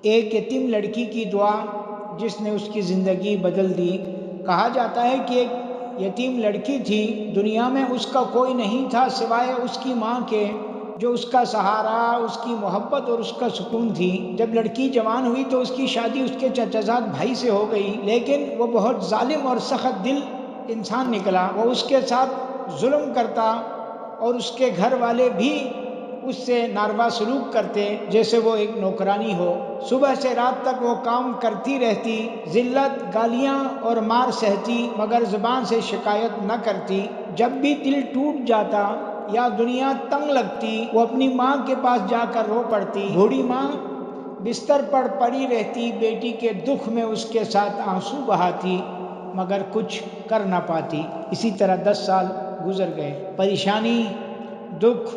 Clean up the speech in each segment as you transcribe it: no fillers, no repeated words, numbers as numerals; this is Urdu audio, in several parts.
ایک یتیم لڑکی کی دعا جس نے اس کی زندگی بدل دی۔ کہا جاتا ہے کہ ایک یتیم لڑکی تھی، دنیا میں اس کا کوئی نہیں تھا سوائے اس کی ماں کے، جو اس کا سہارا، اس کی محبت اور اس کا سکون تھی۔ جب لڑکی جوان ہوئی تو اس کی شادی اس کے چچا زاد بھائی سے ہو گئی، لیکن وہ بہت ظالم اور سخت دل انسان نکلا۔ وہ اس کے ساتھ ظلم کرتا اور اس کے گھر والے بھی اس سے ناروا سلوک کرتے جیسے وہ ایک نوکرانی ہو۔ صبح سے رات تک وہ کام کرتی رہتی، ذلت، گالیاں اور مار سہتی، مگر زبان سے شکایت نہ کرتی۔ جب بھی دل ٹوٹ جاتا یا دنیا تنگ لگتی، وہ اپنی ماں کے پاس جا کر رو پڑتی۔ بوڑھی ماں بستر پر پڑی رہتی، بیٹی کے دکھ میں اس کے ساتھ آنسو بہاتی، مگر کچھ کر نہ پاتی۔ اسی طرح 10 سال گزر گئے۔ پریشانی، دکھ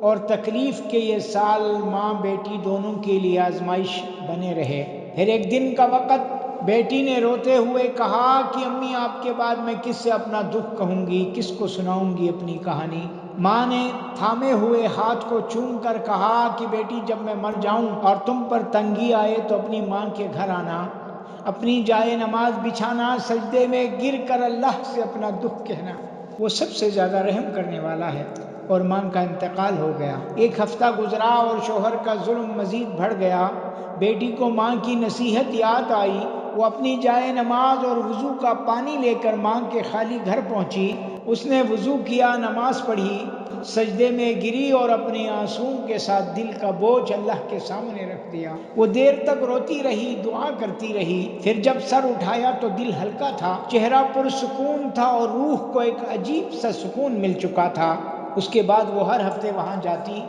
اور تکلیف کے یہ سال ماں بیٹی دونوں کے لیے آزمائش بنے رہے۔ پھر ایک دن کا وقت بیٹی نے روتے ہوئے کہا کہ امی، آپ کے بعد میں کس سے اپنا دکھ کہوں گی، کس کو سناؤں گی اپنی کہانی۔ ماں نے تھامے ہوئے ہاتھ کو چوم کر کہا کہ بیٹی، جب میں مر جاؤں اور تم پر تنگی آئے تو اپنی ماں کے گھر آنا، اپنی جائے نماز بچھانا، سجدے میں گر کر اللہ سے اپنا دکھ کہنا، وہ سب سے زیادہ رحم کرنے والا ہے۔ اور ماں کا انتقال ہو گیا۔ ایک ہفتہ گزرا اور شوہر کا ظلم مزید بڑھ گیا۔ بیٹی کو ماں کی نصیحت یاد آئی۔ وہ اپنی جائے نماز اور وضو کا پانی لے کر ماں کے خالی گھر پہنچی۔ اس نے وضو کیا، نماز پڑھی، سجدے میں گری اور اپنے آنسوؤں کے ساتھ دل کا بوجھ اللہ کے سامنے رکھ دیا۔ وہ دیر تک روتی رہی، دعا کرتی رہی۔ پھر جب سر اٹھایا تو دل ہلکا تھا، چہرہ پرسکون تھا اور روح کو ایک عجیب سا سکون مل چکا تھا۔ اس کے بعد وہ ہر ہفتے وہاں جاتی،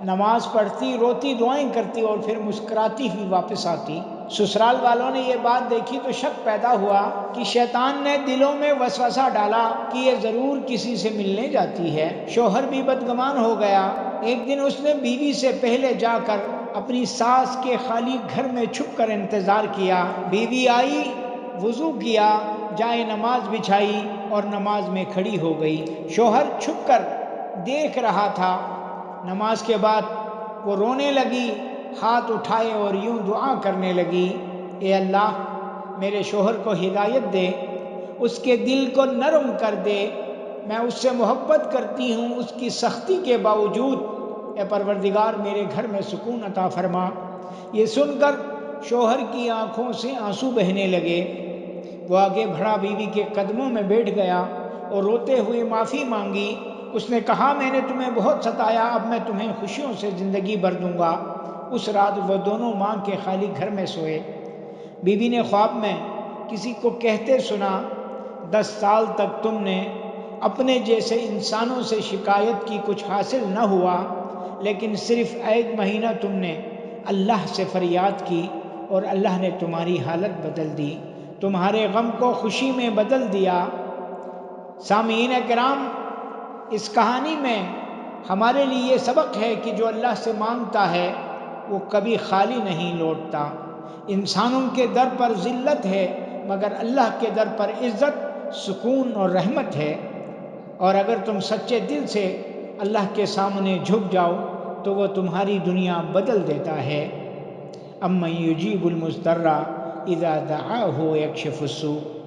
نماز پڑھتی، روتی، دعائیں کرتی اور پھر مسکراتی ہوئی واپس آتی۔ سسرال والوں نے یہ بات دیکھی تو شک پیدا ہوا کہ شیطان نے دلوں میں وسوسہ ڈالا کہ یہ ضرور کسی سے ملنے جاتی ہے۔ شوہر بھی بدگمان ہو گیا۔ ایک دن اس نے بیوی سے پہلے جا کر اپنی ساس کے خالی گھر میں چھپ کر انتظار کیا۔ بیوی آئی، وضو کیا، جائے نماز بچھائی اور نماز میں کھڑی ہو گئی۔ شوہر چھپ کر دیکھ رہا تھا۔ نماز کے بعد وہ رونے لگی، ہاتھ اٹھائے اور یوں دعا کرنے لگی، اے اللہ، میرے شوہر کو ہدایت دے، اس کے دل کو نرم کر دے، میں اس سے محبت کرتی ہوں اس کی سختی کے باوجود، اے پروردگار میرے گھر میں سکون عطا فرما۔ یہ سن کر شوہر کی آنکھوں سے آنسو بہنے لگے۔ وہ آگے بڑھا، بیوی کے قدموں میں بیٹھ گیا اور روتے ہوئے معافی مانگی۔ اس نے کہا، میں نے تمہیں بہت ستایا، اب میں تمہیں خوشیوں سے زندگی بھر دوں گا۔ اس رات وہ دونوں ماں کے خالی گھر میں سوئے۔ بیوی نے خواب میں کسی کو کہتے سنا، 10 سال تک تم نے اپنے جیسے انسانوں سے شکایت کی، کچھ حاصل نہ ہوا، لیکن صرف ایک مہینہ تم نے اللہ سے فریاد کی اور اللہ نے تمہاری حالت بدل دی، تمہارے غم کو خوشی میں بدل دیا۔ سامعین کرام، اس کہانی میں ہمارے لیے یہ سبق ہے کہ جو اللہ سے مانگتا ہے وہ کبھی خالی نہیں لوٹتا۔ انسانوں کے در پر ذلت ہے، مگر اللہ کے در پر عزت، سکون اور رحمت ہے۔ اور اگر تم سچے دل سے اللہ کے سامنے جھک جاؤ تو وہ تمہاری دنیا بدل دیتا ہے۔ امن یجیب المضطر اذا دعاہ ویکشف السوء۔